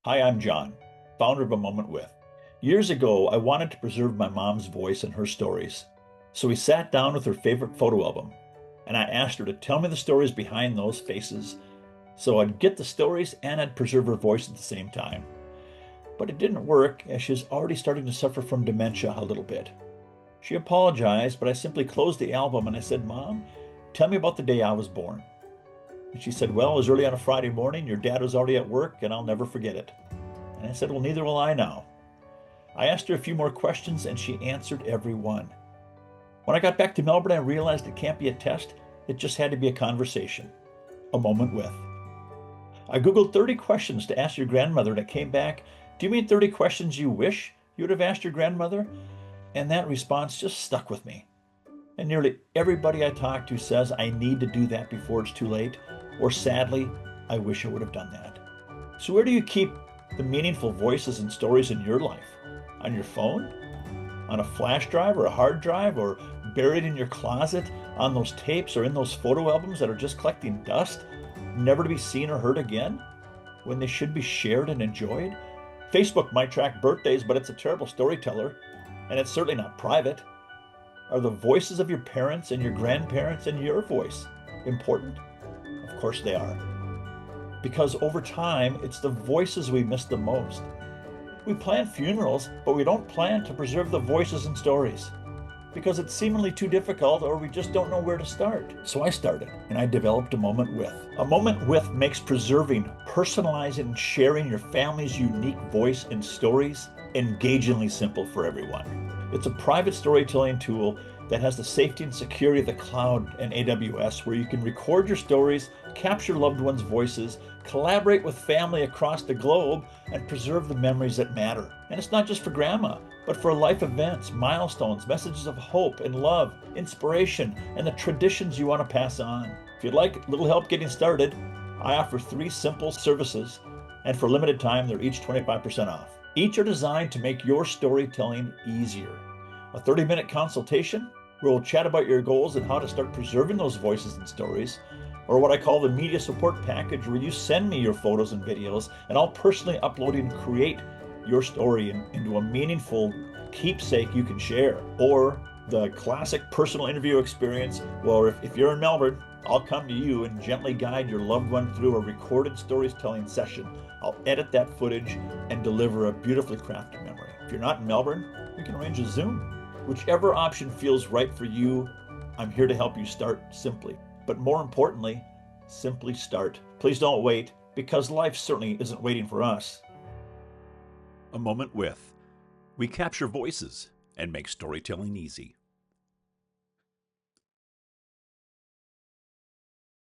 Hi, I'm John, founder of A Moment With. Years ago, I wanted to preserve my mom's voice and her stories. So we sat down with her favorite photo album, and I asked her to tell me the stories behind those faces so I'd get the stories and I'd preserve her voice at the same time. But it didn't work as she was already starting to suffer from dementia a little bit. She apologized, but I simply closed the album and I said, "Mom, tell me about the day I was born." And she said, "Well, it was early on a Friday morning. Your dad was already at work, and I'll never forget it." And I said, "Well, neither will I now." I asked her a few more questions, and she answered every one. When I got back to Melbourne, I realized it can't be a test. It just had to be a conversation, a moment with. I Googled 30 questions to ask your grandmother, and it came back, "Do you mean 30 questions you wish you would have asked your grandmother?" And that response just stuck with me. And nearly everybody I talk to says I need to do that before it's too late, or sadly, I wish I would have done that. So where do you keep the meaningful voices and stories in your life? On your phone? On a flash drive or a hard drive? Or buried in your closet on those tapes or in those photo albums that are just collecting dust, never to be seen or heard again, when they should be shared and enjoyed? Facebook might track birthdays, but it's a terrible storyteller, and it's certainly not private. Are the voices of your parents and your grandparents and your voice important? Of course they are. Because over time, it's the voices we miss the most. We plan funerals, but we don't plan to preserve the voices and stories because it's seemingly too difficult or we just don't know where to start. So I started and I developed A Moment With. A Moment With makes preserving, personalizing, and sharing your family's unique voice and stories engagingly simple for everyone. It's a private storytelling tool that has the safety and security of the cloud and AWS, where you can record your stories, capture loved ones' voices, collaborate with family across the globe, and preserve the memories that matter. And it's not just for grandma, but for life events, milestones, messages of hope and love, inspiration, and the traditions you want to pass on. If you'd like a little help getting started, I offer 3 simple services, and for a limited time, they're each 25% off. Each are designed to make your storytelling easier. A 30-minute consultation where we'll chat about your goals and how to start preserving those voices and stories, or what I call the media support package, where you send me your photos and videos and I'll personally upload and create your story into a meaningful keepsake you can share. Or the classic personal interview experience, well, if you're in Melbourne, I'll come to you and gently guide your loved one through a recorded storytelling session. I'll edit that footage and deliver a beautifully crafted memory. If you're not in Melbourne, we can arrange a Zoom. Whichever option feels right for you, I'm here to help you start simply. But more importantly, simply start. Please don't wait, because life certainly isn't waiting for us. A Moment With. We capture voices and make storytelling easy.